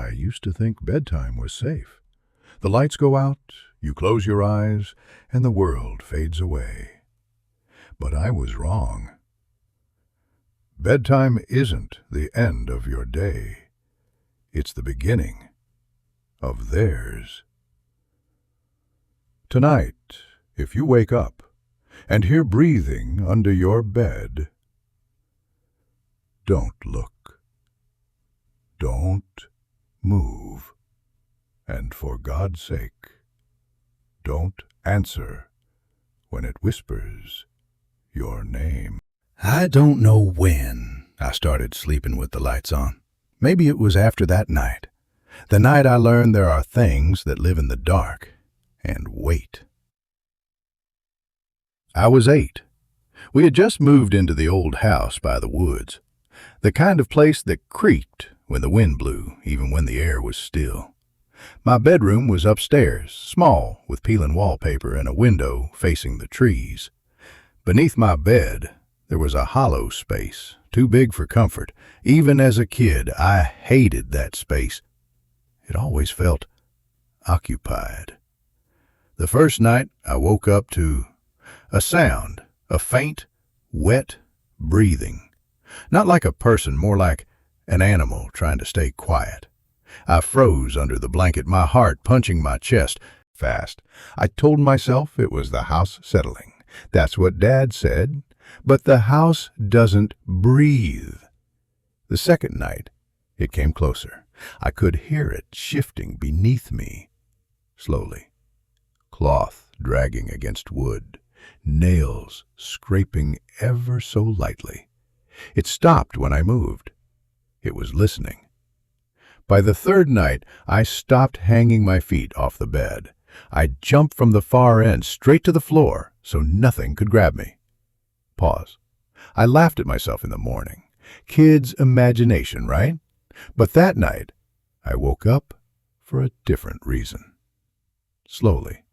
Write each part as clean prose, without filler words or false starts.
I used to think bedtime was safe. The lights go out, you close your eyes, and the world fades away. But I was wrong. Bedtime isn't the end of your day. It's the beginning of theirs. Tonight, if you wake up and hear breathing under your bed, don't look. Don't move. And for God's sake, don't answer when it whispers your name. I don't know when I started sleeping with the lights on. Maybe it was after that night. The night I learned there are things that live in the dark and wait. I was 8. We had just moved into the old house by the woods, the kind of place that creaked when the wind blew, even when the air was still. My bedroom was upstairs, small, with peeling wallpaper and a window facing the trees. Beneath my bed, there was a hollow space, too big for comfort. Even as a kid, I hated that space. It always felt occupied. The first night, I woke up to a sound, a faint, wet breathing. Not like a person, more like an animal trying to stay quiet. I froze under the blanket, my heart punching my chest fast. I told myself it was the house settling. That's what Dad said. But the house doesn't breathe. The second night, it came closer. I could hear it shifting beneath me. Slowly. Cloth dragging against wood. Nails scraping ever so lightly. It stopped when I moved. It was listening. By the third night, I stopped hanging my feet off the bed. I jumped from the far end straight to the floor so nothing could grab me. Pause. I laughed at myself in the morning. Kid's imagination, right? But that night, I woke up for a different reason. Slowly,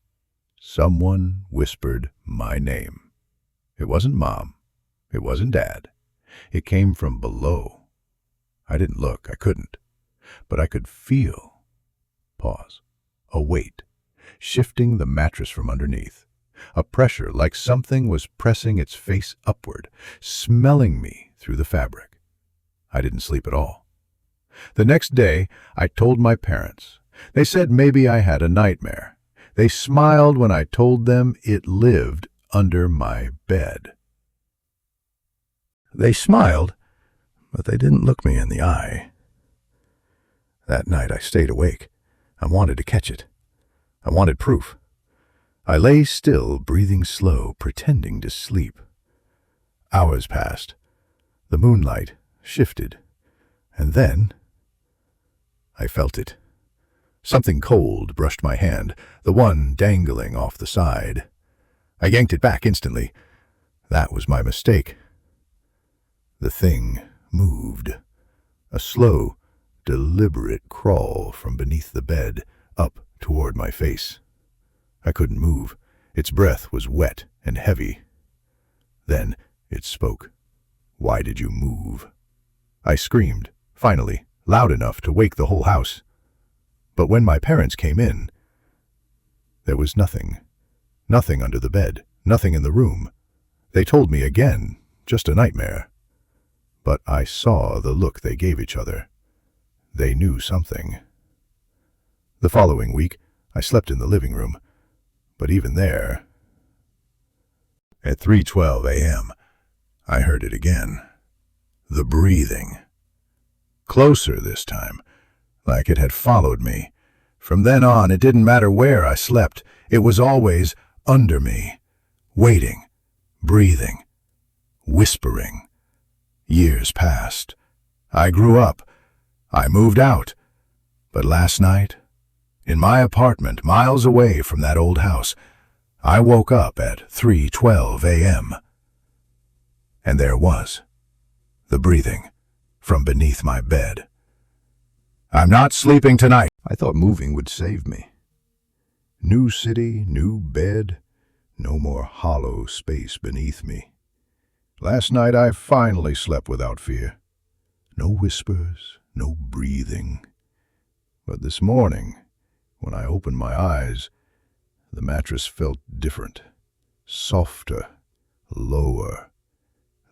someone whispered my name. It wasn't Mom. It wasn't Dad. It came from below. I didn't look. I couldn't. But I could feel. Pause. A weight, shifting the mattress from underneath. A pressure like something was pressing its face upward, smelling me through the fabric. I didn't sleep at all. The next day, I told my parents. They said maybe I had a nightmare. They smiled when I told them it lived under my bed. They smiled, but they didn't look me in the eye. That night I stayed awake. I wanted to catch it. I wanted proof. I lay still, breathing slow, pretending to sleep. Hours passed. The moonlight shifted. And then I felt it. Something cold brushed my hand, the one dangling off the side. I yanked it back instantly. That was my mistake. The thing moved. A slow, deliberate crawl from beneath the bed up toward my face. I couldn't move. Its breath was wet and heavy. Then it spoke. "Why did you move?" I screamed, finally, loud enough to wake the whole house. But when my parents came in, there was nothing. Nothing under the bed, nothing in the room. They told me again, just a nightmare. But I saw the look they gave each other. They knew something. The following week, I slept in the living room. But even there, at 3:12 a.m., I heard it again. The breathing. Closer this time, like it had followed me. From then on, it didn't matter where I slept. It was always under me, waiting, breathing, whispering. Years passed. I grew up. I moved out. But last night, in my apartment, miles away from that old house, I woke up at 3:12 a.m. And there was the breathing from beneath my bed. I'm not sleeping tonight. I thought moving would save me. New city, new bed, no more hollow space beneath me. Last night I finally slept without fear. No whispers, no breathing. But this morning, when I opened my eyes, the mattress felt different, softer, lower,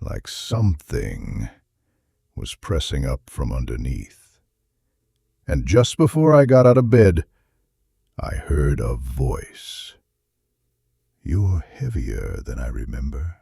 like something was pressing up from underneath. And just before I got out of bed, I heard a voice. "You're heavier than I remember."